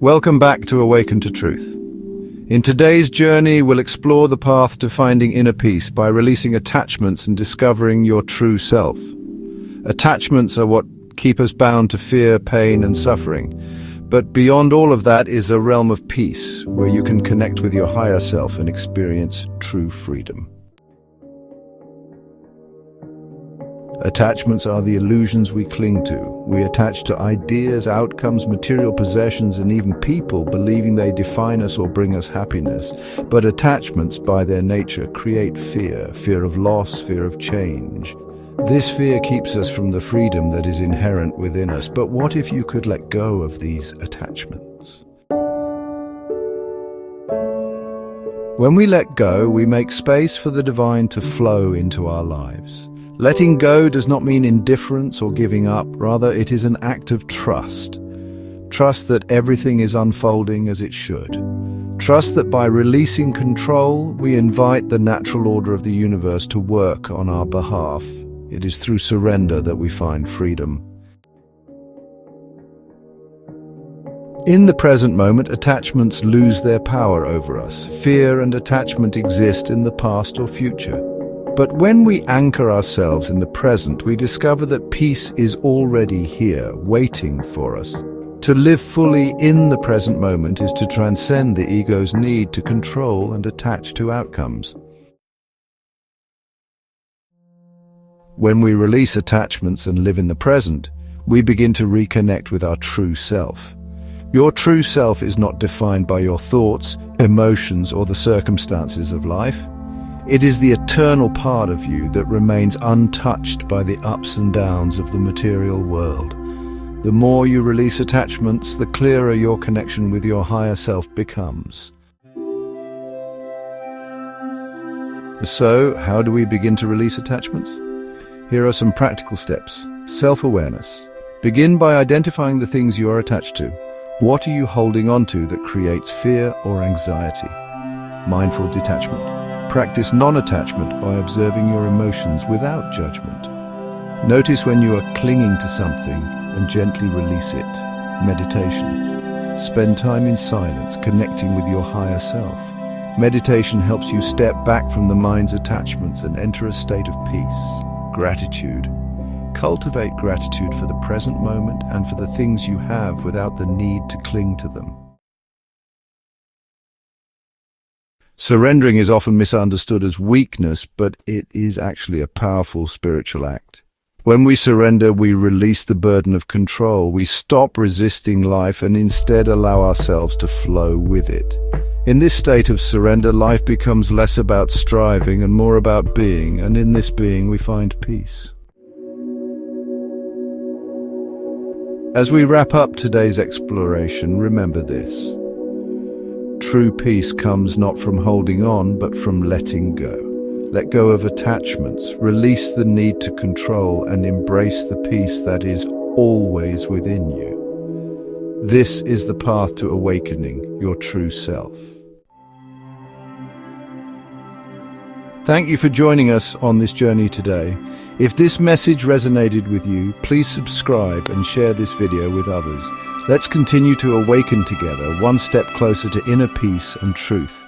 Welcome back to Awaken to Truth. In today's journey, we'll explore the path to finding inner peace by releasing attachments and discovering your true self. Attachments are what keep us bound to fear, pain, and suffering. But beyond all of that is a realm of peace, where you can connect with your higher self and experience true freedom. Attachments are the illusions we cling to. We attach to ideas, outcomes, material possessions, and even people, believing they define us or bring us happiness. But attachments, by their nature, create fear, fear of loss, fear of change. This fear keeps us from the freedom that is inherent within us. But what if you could let go of these attachments? When we let go, we make space for the divine to flow into our lives. Letting go does not mean indifference or giving up. Rather, it is an act of trust. Trust that everything is unfolding as it should. Trust that by releasing control, we invite the natural order of the universe to work on our behalf. It is through surrender that we find freedom. In the present moment, attachments lose their power over us. Fear and attachment exist in the past or future. But when we anchor ourselves in the present, we discover that peace is already here, waiting for us. To live fully in the present moment is to transcend the ego's need to control and attach to outcomes. When we release attachments and live in the present, we begin to reconnect with our true self. Your true self is not defined by your thoughts, emotions, or the circumstances of life. It is the eternal part of you that remains untouched by the ups and downs of the material world. The more you release attachments, the clearer your connection with your higher self becomes. So, how do we begin to release attachments? Here are some practical steps. Self-awareness. Begin by identifying the things you are attached to. What are you holding on to that creates fear or anxiety? Mindful detachment. Practice non-attachment by observing your emotions without judgment. Notice when you are clinging to something and gently release it. Meditation. Spend time in silence, connecting with your higher self. Meditation helps you step back from the mind's attachments and enter a state of peace. Gratitude. Cultivate gratitude for the present moment and for the things you have without the need to cling to them. Surrendering is often misunderstood as weakness, but it is actually a powerful spiritual act. When we surrender, we release the burden of control. We stop resisting life and instead allow ourselves to flow with it. In this state of surrender, life becomes less about striving and more about being, and in this being we find peace. As we wrap up today's exploration, remember this. True peace comes not from holding on, but from letting go. Let go of attachments, release the need to control, and embrace the peace that is always within you. This is the path to awakening your true self. Thank you for joining us on this journey today. If this message resonated with you, please subscribe and share this video with others. Let's continue to awaken together, one step closer to inner peace and truth.